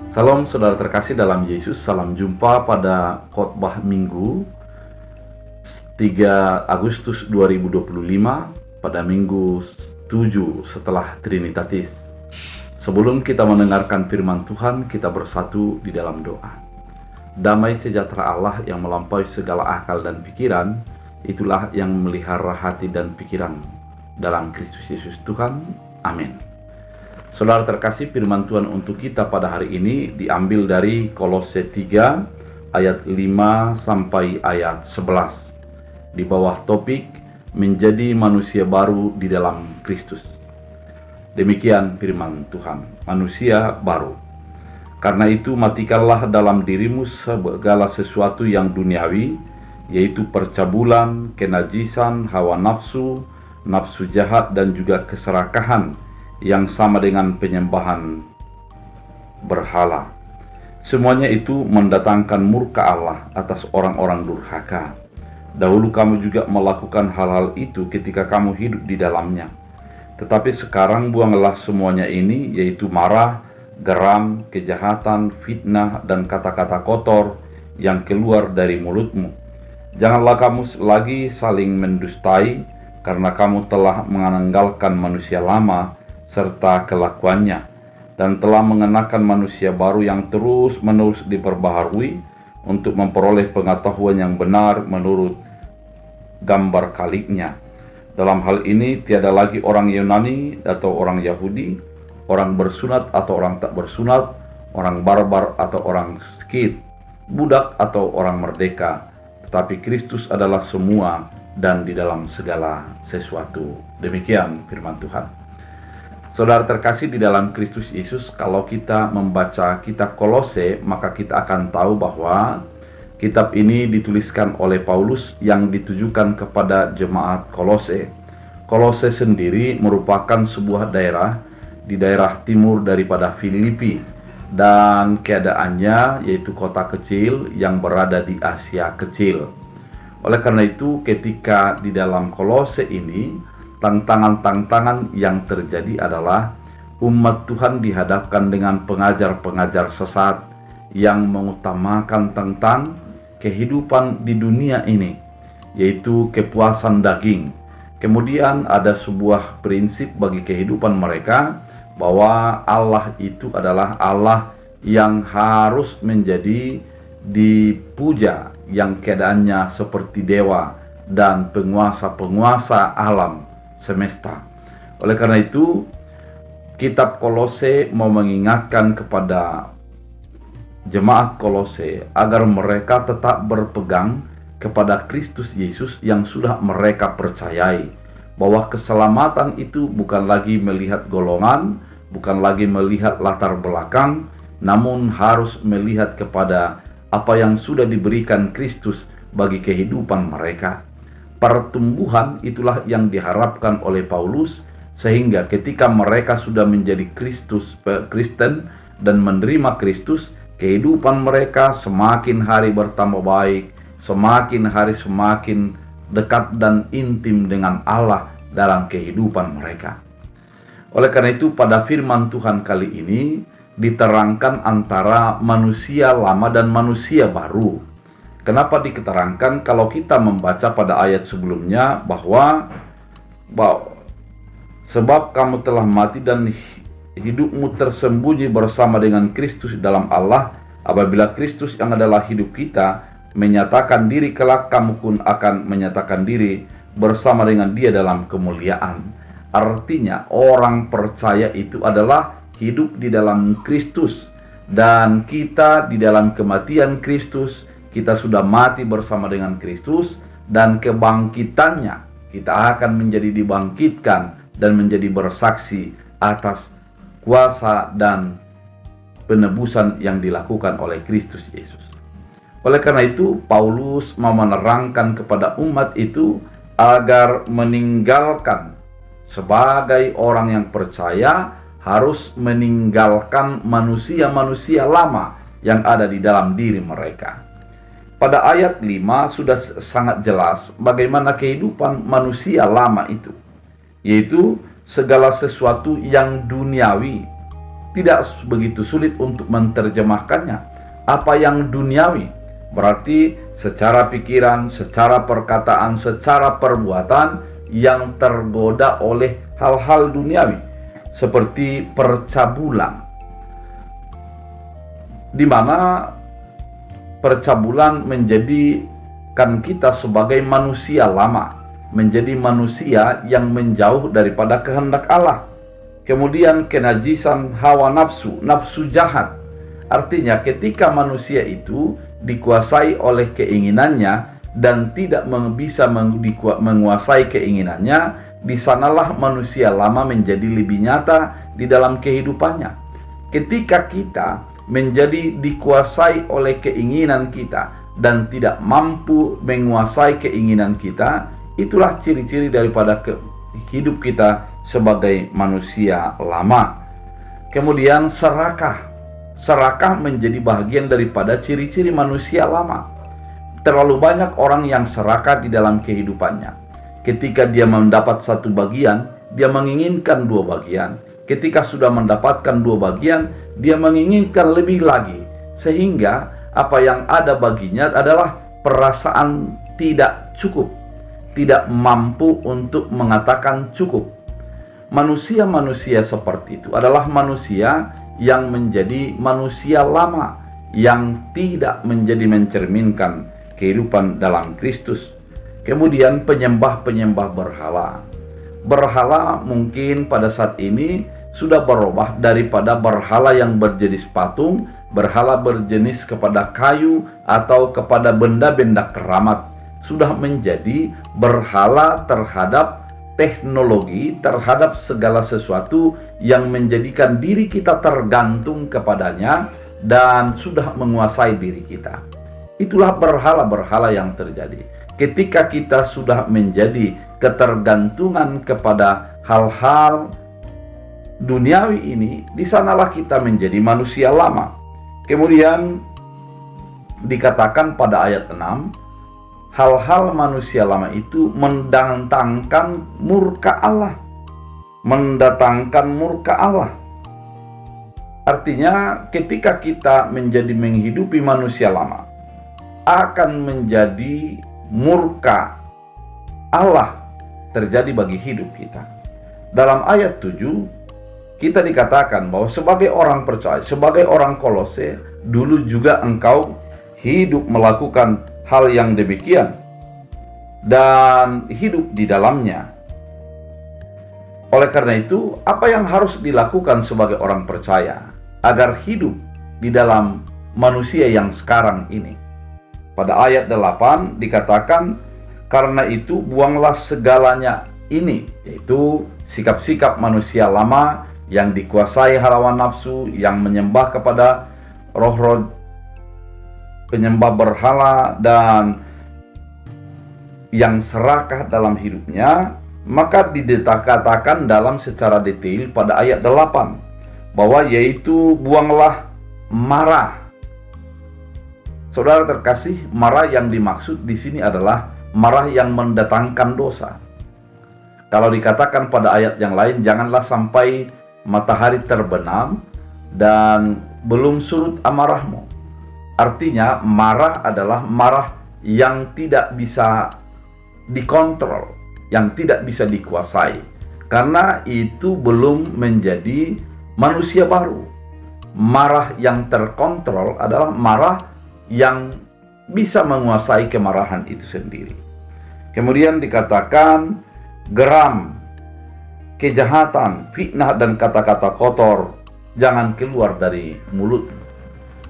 Salam saudara terkasih dalam Yesus, salam jumpa pada khotbah Minggu 3 Agustus 2025 pada Minggu 7 setelah Trinitatis. Sebelum kita mendengarkan firman Tuhan, kita bersatu di dalam doa. Damai sejahtera Allah yang melampaui segala akal dan pikiran, itulah yang memelihara hati dan pikiran dalam Kristus Yesus Tuhan. Amin. Saudara terkasih, firman Tuhan untuk kita pada hari ini diambil dari Kolose 3 ayat 5 sampai ayat 11 di bawah topik menjadi manusia baru di dalam Kristus. Demikian firman Tuhan, manusia baru. Karena itu matikanlah dalam dirimu segala sesuatu yang duniawi, yaitu percabulan, kenajisan, hawa nafsu, nafsu jahat, dan juga keserakahan yang sama dengan penyembahan berhala. Semuanya itu mendatangkan murka Allah atas orang-orang durhaka. Dahulu kamu juga melakukan hal-hal itu ketika kamu hidup di dalamnya. Tetapi sekarang buanglah semuanya ini, yaitu marah, geram, kejahatan, fitnah, dan kata-kata kotor yang keluar dari mulutmu. Janganlah kamu lagi saling mendustai, karena kamu telah menanggalkan manusia lama serta kelakuannya, dan telah mengenakan manusia baru yang terus-menerus diperbaharui untuk memperoleh pengetahuan yang benar menurut gambar kaliknya. Dalam hal ini tiada lagi orang Yunani atau orang Yahudi, orang bersunat atau orang tak bersunat, orang barbar atau orang Skit, budak atau orang merdeka, tetapi Kristus adalah semua dan di dalam segala sesuatu. Demikian firman Tuhan. Saudara terkasih di dalam Kristus Yesus, kalau kita membaca kitab Kolose, maka kita akan tahu bahwa kitab ini dituliskan oleh Paulus yang ditujukan kepada jemaat Kolose. Kolose sendiri merupakan sebuah daerah di daerah timur daripada Filipi, dan keadaannya yaitu kota kecil yang berada di Asia Kecil. Oleh karena itu, ketika di dalam Kolose ini, tantangan-tantangan yang terjadi adalah umat Tuhan dihadapkan dengan pengajar-pengajar sesat yang mengutamakan tentang kehidupan di dunia ini, yaitu kepuasan daging. Kemudian ada sebuah prinsip bagi kehidupan mereka bahwa Allah itu adalah Allah yang harus menjadi dipuja, yang keadaannya seperti dewa dan penguasa-penguasa alam semesta. Oleh karena itu, kitab Kolose mau mengingatkan kepada jemaat Kolose agar mereka tetap berpegang kepada Kristus Yesus yang sudah mereka percayai, bahwa keselamatan itu bukan lagi melihat golongan, bukan lagi melihat latar belakang, namun harus melihat kepada apa yang sudah diberikan Kristus bagi kehidupan mereka. Pertumbuhan itulah yang diharapkan oleh Paulus, sehingga ketika mereka sudah menjadi Kristen dan menerima Kristus, kehidupan mereka semakin hari bertambah baik, semakin hari semakin dekat dan intim dengan Allah dalam kehidupan mereka. Oleh karena itu, pada firman Tuhan kali ini diterangkan antara manusia lama dan manusia baru. Kenapa diketerangkan? Kalau kita membaca pada ayat sebelumnya bahwa sebab kamu telah mati dan hidupmu tersembunyi bersama dengan Kristus dalam Allah. Apabila Kristus yang adalah hidup kita menyatakan diri, kelak kamu pun akan menyatakan diri bersama dengan Dia dalam kemuliaan. Artinya orang percaya itu adalah hidup di dalam Kristus, dan kita di dalam kematian Kristus, kita sudah mati bersama dengan Kristus, dan kebangkitannya kita akan menjadi dibangkitkan dan menjadi bersaksi atas kuasa dan penebusan yang dilakukan oleh Kristus Yesus. Oleh karena itu, Paulus mau menerangkan kepada umat itu agar meninggalkan, sebagai orang yang percaya, harus meninggalkan manusia-manusia lama yang ada di dalam diri mereka. Pada ayat 5 sudah sangat jelas bagaimana kehidupan manusia lama itu, yaitu segala sesuatu yang duniawi, tidak begitu sulit untuk menerjemahkannya. Apa yang duniawi berarti secara pikiran, secara perkataan, secara perbuatan yang tergoda oleh hal-hal duniawi seperti percabulan, di mana percabulan menjadikan kita sebagai manusia lama, menjadi manusia yang menjauh daripada kehendak Allah. Kemudian kenajisan hawa nafsu, nafsu jahat. Artinya ketika manusia itu dikuasai oleh keinginannya dan tidak bisa menguasai keinginannya, di sanalah manusia lama menjadi lebih nyata di dalam kehidupannya. Ketika kita menjadi dikuasai oleh keinginan kita dan tidak mampu menguasai keinginan kita, itulah ciri-ciri daripada hidup kita sebagai manusia lama. Kemudian serakah menjadi bagian daripada ciri-ciri manusia lama. Terlalu banyak orang yang serakah di dalam kehidupannya. Ketika dia mendapat satu bagian, dia menginginkan dua bagian. Ketika sudah mendapatkan dua bagian, dia menginginkan lebih lagi. Sehingga apa yang ada baginya adalah perasaan tidak cukup, tidak mampu untuk mengatakan cukup. Manusia-manusia seperti itu adalah manusia yang menjadi manusia lama, yang tidak menjadi mencerminkan kehidupan dalam Kristus. Kemudian penyembah-penyembah berhala. Berhala mungkin pada saat ini sudah berubah daripada berhala yang berjenis patung, berhala berjenis kepada kayu atau kepada benda-benda keramat, sudah menjadi berhala terhadap teknologi, terhadap segala sesuatu yang menjadikan diri kita tergantung kepadanya dan sudah menguasai diri kita. Itulah berhala-berhala yang terjadi. Ketika kita sudah menjadi ketergantungan kepada hal-hal duniawi ini, di sanalah kita menjadi manusia lama. Kemudian dikatakan pada ayat 6, hal-hal manusia lama itu mendatangkan murka Allah. Mendatangkan murka Allah. Artinya ketika kita menjadi menghidupi manusia lama, akan menjadi murka Allah terjadi bagi hidup kita. Dalam ayat 7, kita dikatakan bahwa sebagai orang percaya, sebagai orang Kolose, dulu juga engkau hidup melakukan hal yang demikian dan hidup di dalamnya. Oleh karena itu, apa yang harus dilakukan sebagai orang percaya agar hidup di dalam manusia yang sekarang ini? Pada ayat 8 dikatakan, karena itu buanglah segalanya ini, yaitu sikap-sikap manusia lama yang dikuasai hawa nafsu, yang menyembah kepada roh-roh penyembah berhala dan yang serakah dalam hidupnya. Maka dikatakan dalam secara detail pada ayat 8 bahwa yaitu buanglah marah. Saudara terkasih, marah yang dimaksud di sini adalah marah yang mendatangkan dosa. Kalau dikatakan pada ayat yang lain, janganlah sampai matahari terbenam dan belum surut amarahmu. Artinya marah adalah marah yang tidak bisa dikontrol, yang tidak bisa dikuasai, karena itu belum menjadi manusia baru. Marah yang terkontrol adalah marah yang bisa menguasai kemarahan itu sendiri. Kemudian dikatakan geram, kejahatan, fitnah dan kata-kata kotor jangan keluar dari mulutmu.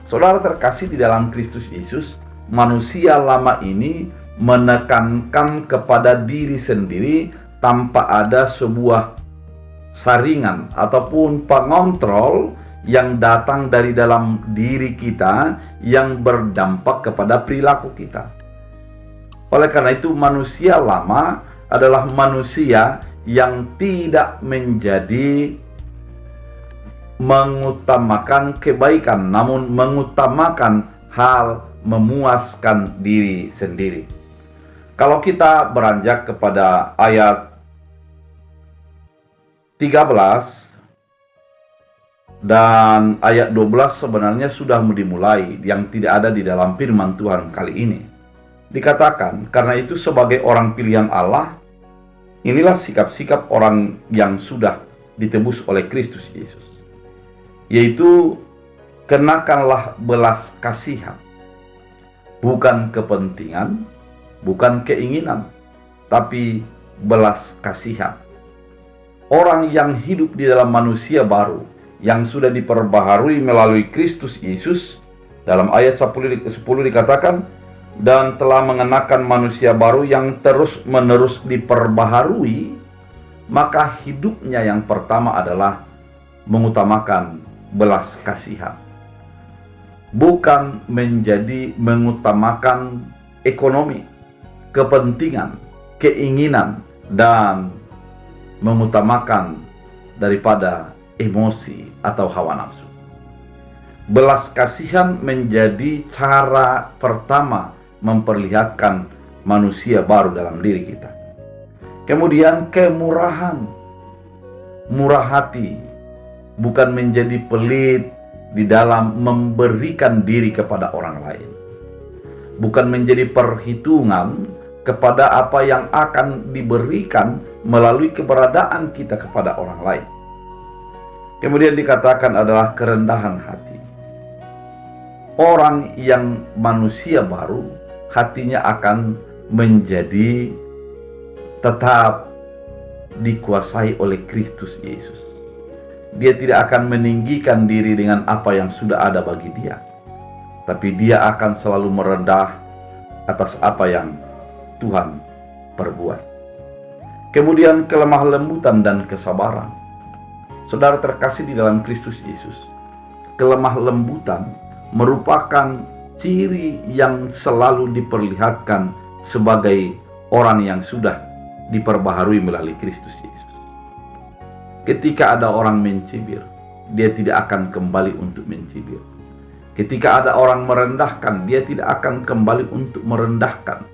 Saudara terkasih di dalam Kristus Yesus, manusia lama ini menekankan kepada diri sendiri tanpa ada sebuah saringan ataupun pengontrol yang datang dari dalam diri kita yang berdampak kepada perilaku kita. Oleh karena itu, manusia lama adalah manusia yang tidak menjadi mengutamakan kebaikan, namun mengutamakan hal memuaskan diri sendiri. Kalau kita beranjak kepada ayat 13, Dan ayat 12 sebenarnya sudah dimulai yang tidak ada di dalam firman Tuhan kali ini. Dikatakan, karena itu sebagai orang pilihan Allah, inilah sikap-sikap orang yang sudah ditebus oleh Kristus Yesus. Yaitu, kenakanlah belas kasihan. Bukan kepentingan, bukan keinginan, tapi belas kasihan. Orang yang hidup di dalam manusia baru, yang sudah diperbaharui melalui Kristus Yesus, dalam ayat 10 dikatakan, dan telah mengenakan manusia baru yang terus-menerus diperbaharui, maka hidupnya yang pertama adalah mengutamakan belas kasihan. Bukan menjadi mengutamakan ekonomi, kepentingan, keinginan, dan mengutamakan daripada emosi atau hawa nafsu. Belas kasihan menjadi cara pertama memperlihatkan manusia baru dalam diri kita. Kemudian kemurahan, murah hati, bukan menjadi pelit di dalam memberikan diri kepada orang lain. Bukan menjadi perhitungan kepada apa yang akan diberikan melalui keberadaan kita kepada orang lain. Kemudian dikatakan adalah kerendahan hati. Orang yang manusia baru, hatinya akan menjadi tetap dikuasai oleh Kristus Yesus. Dia tidak akan meninggikan diri dengan apa yang sudah ada bagi dia, tapi dia akan selalu merendah atas apa yang Tuhan perbuat. Kemudian kelemah lembutan dan kesabaran. Saudara terkasih di dalam Kristus Yesus, kelemah lembutan merupakan ciri yang selalu diperlihatkan sebagai orang yang sudah diperbaharui melalui Kristus Yesus. Ketika ada orang mencibir, dia tidak akan kembali untuk mencibir. Ketika ada orang merendahkan, dia tidak akan kembali untuk merendahkan.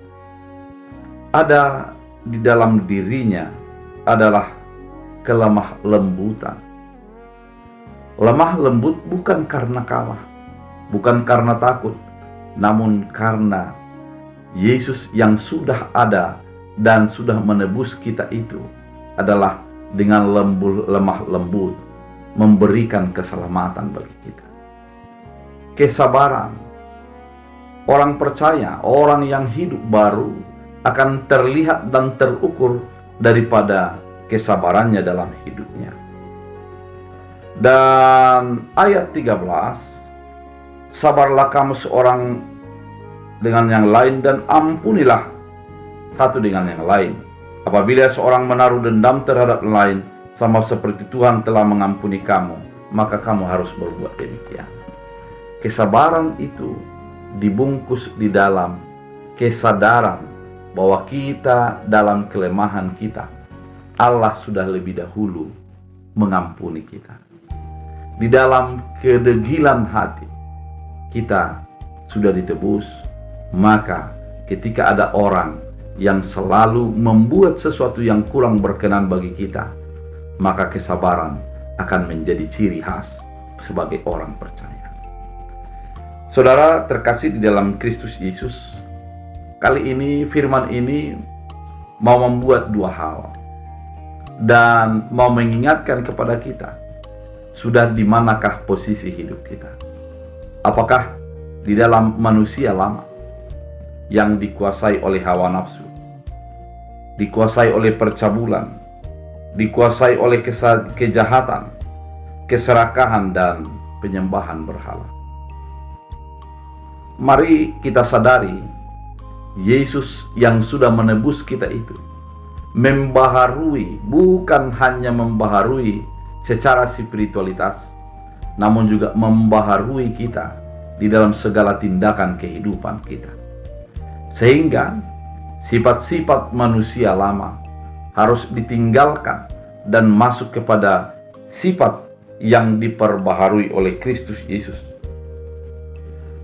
Ada di dalam dirinya adalah kelemah lembutan. Lemah lembut bukan karena kalah, bukan karena takut, namun karena Yesus yang sudah ada dan sudah menebus kita itu adalah dengan lemah lembut memberikan keselamatan bagi kita. Kesabaran. Orang percaya, orang yang hidup baru akan terlihat dan terukur daripada kesabarannya dalam hidupnya. Dan ayat 13, sabarlah kamu seorang dengan yang lain dan ampunilah satu dengan yang lain. Apabila seorang menaruh dendam terhadap lain, sama seperti Tuhan telah mengampuni kamu, maka kamu harus berbuat demikian. Kesabaran itu dibungkus di dalam kesadaran bahwa kita dalam kelemahan kita, Allah sudah lebih dahulu mengampuni kita. Di dalam kedegilan hati kita sudah ditebus, maka ketika ada orang yang selalu membuat sesuatu yang kurang berkenan bagi kita, maka kesabaran akan menjadi ciri khas sebagai orang percaya. Saudara terkasih di dalam Kristus Yesus, kali ini firman ini mau membuat dua hal dan mau mengingatkan kepada kita, sudah di manakah posisi hidup kita? Apakah di dalam manusia lama yang dikuasai oleh hawa nafsu, dikuasai oleh percabulan, dikuasai oleh kejahatan, keserakahan, dan penyembahan berhala? Mari kita sadari, Yesus yang sudah menebus kita itu membaharui, bukan hanya membaharui secara spiritualitas, namun juga membaharui kita di dalam segala tindakan kehidupan kita. Sehingga sifat-sifat manusia lama harus ditinggalkan dan masuk kepada sifat yang diperbaharui oleh Kristus Yesus.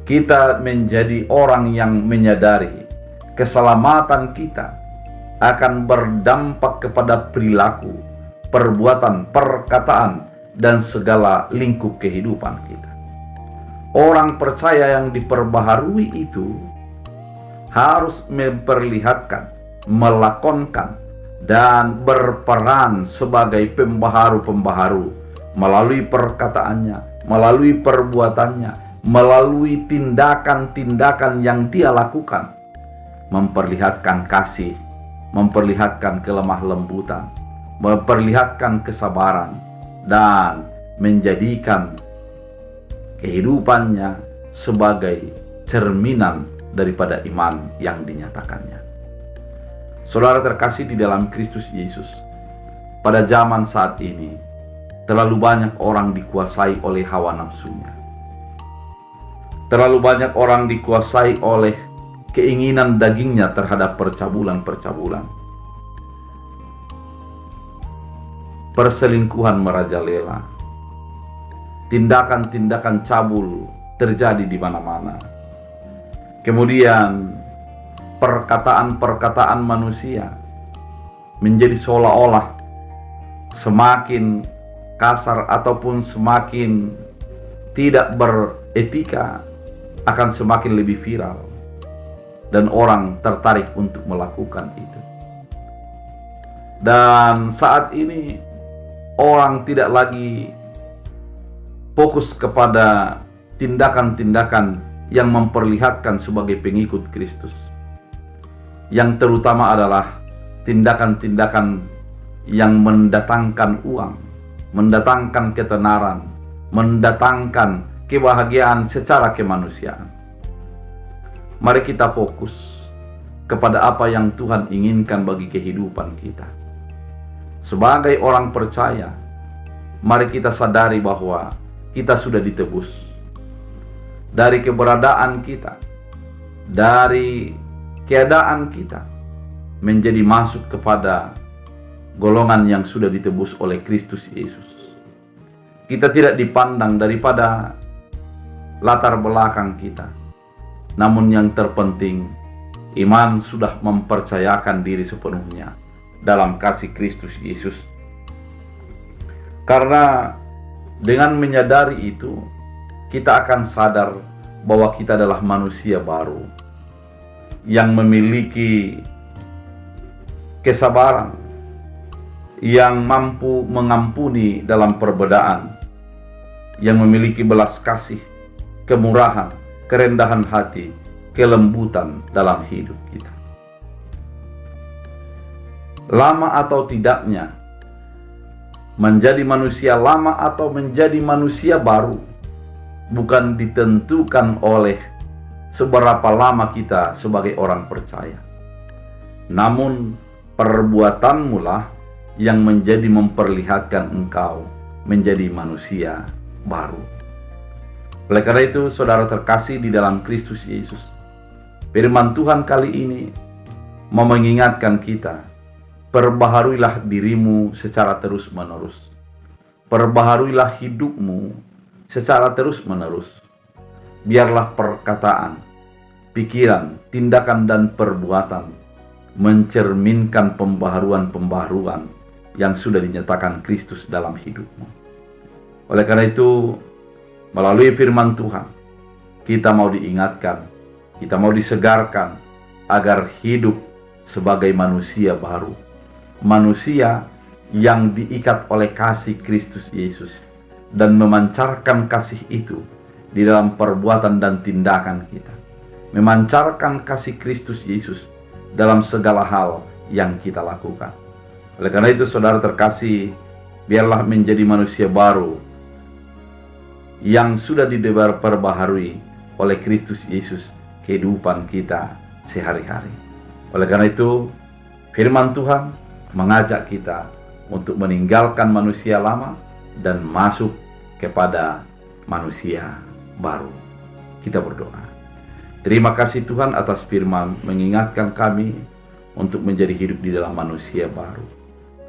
Kita menjadi orang yang menyadari keselamatan kita akan berdampak kepada perilaku, perbuatan, perkataan dan segala lingkup kehidupan kita. Orang percaya yang diperbaharui itu harus memperlihatkan, melakonkan, dan berperan sebagai pembaharu-pembaharu melalui perkataannya, melalui perbuatannya, melalui tindakan-tindakan yang dia lakukan, memperlihatkan kasih, memperlihatkan kelemah lembutan, memperlihatkan kesabaran, dan menjadikan kehidupannya sebagai cerminan daripada iman yang dinyatakannya. Saudara terkasih di dalam Kristus Yesus, pada zaman saat ini terlalu banyak orang dikuasai oleh hawa nafsunya. Terlalu banyak orang dikuasai oleh keinginan dagingnya terhadap percabulan-percabulan. Perselingkuhan merajalela. Tindakan-tindakan cabul terjadi di mana-mana. Kemudian perkataan-perkataan manusia menjadi seolah-olah semakin kasar ataupun semakin tidak beretika, akan semakin lebih viral dan orang tertarik untuk melakukan itu. Dan saat ini orang tidak lagi fokus kepada tindakan-tindakan yang memperlihatkan sebagai pengikut Kristus. Yang terutama adalah tindakan-tindakan yang mendatangkan uang, mendatangkan ketenaran, mendatangkan kebahagiaan secara kemanusiaan. Mari kita fokus kepada apa yang Tuhan inginkan bagi kehidupan kita. Sebagai orang percaya, mari kita sadari bahwa kita sudah ditebus dari keberadaan kita, dari keadaan kita, menjadi masuk kepada golongan yang sudah ditebus oleh Kristus Yesus. Kita tidak dipandang daripada latar belakang kita, namun yang terpenting, iman sudah mempercayakan diri sepenuhnya dalam kasih Kristus Yesus. Karena dengan menyadari itu, kita akan sadar bahwa kita adalah manusia baru yang memiliki kesabaran, yang mampu mengampuni dalam perbedaan, yang memiliki belas kasih, kemurahan, kerendahan hati, kelembutan dalam hidup kita. Lama atau tidaknya menjadi manusia lama atau menjadi manusia baru bukan ditentukan oleh seberapa lama kita sebagai orang percaya, namun perbuatanmu lah yang menjadi memperlihatkan engkau menjadi manusia baru. Oleh karena itu, saudara terkasih di dalam Kristus Yesus, firman Tuhan kali ini mau mengingatkan kita, perbaharuilah dirimu secara terus-menerus. Perbaharuilah hidupmu secara terus-menerus. Biarlah perkataan, pikiran, tindakan, dan perbuatan mencerminkan pembaharuan-pembaharuan yang sudah dinyatakan Kristus dalam hidupmu. Oleh karena itu, melalui firman Tuhan, kita mau diingatkan, kita mau disegarkan agar hidup sebagai manusia baru. Manusia yang diikat oleh kasih Kristus Yesus dan memancarkan kasih itu di dalam perbuatan dan tindakan kita. Memancarkan kasih Kristus Yesus dalam segala hal yang kita lakukan. Oleh karena itu, saudara terkasih, biarlah menjadi manusia baru yang sudah diperbaharui oleh Kristus Yesus kehidupan kita sehari-hari. Oleh karena itu, firman Tuhan mengajak kita untuk meninggalkan manusia lama dan masuk kepada manusia baru. Kita berdoa. Terima kasih Tuhan atas firman mengingatkan kami untuk menjadi hidup di dalam manusia baru.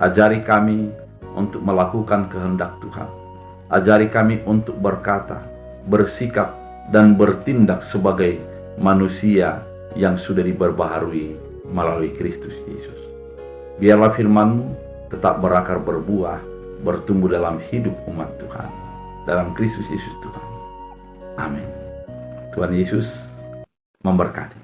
Ajari kami untuk melakukan kehendak Tuhan. Ajari kami untuk berkata, bersikap, dan bertindak sebagai manusia yang sudah diperbaharui melalui Kristus Yesus. Biarlah firman-Mu tetap berakar berbuah bertumbuh dalam hidup umat Tuhan, dalam Kristus Yesus Tuhan. Amin. Tuhan Yesus memberkati.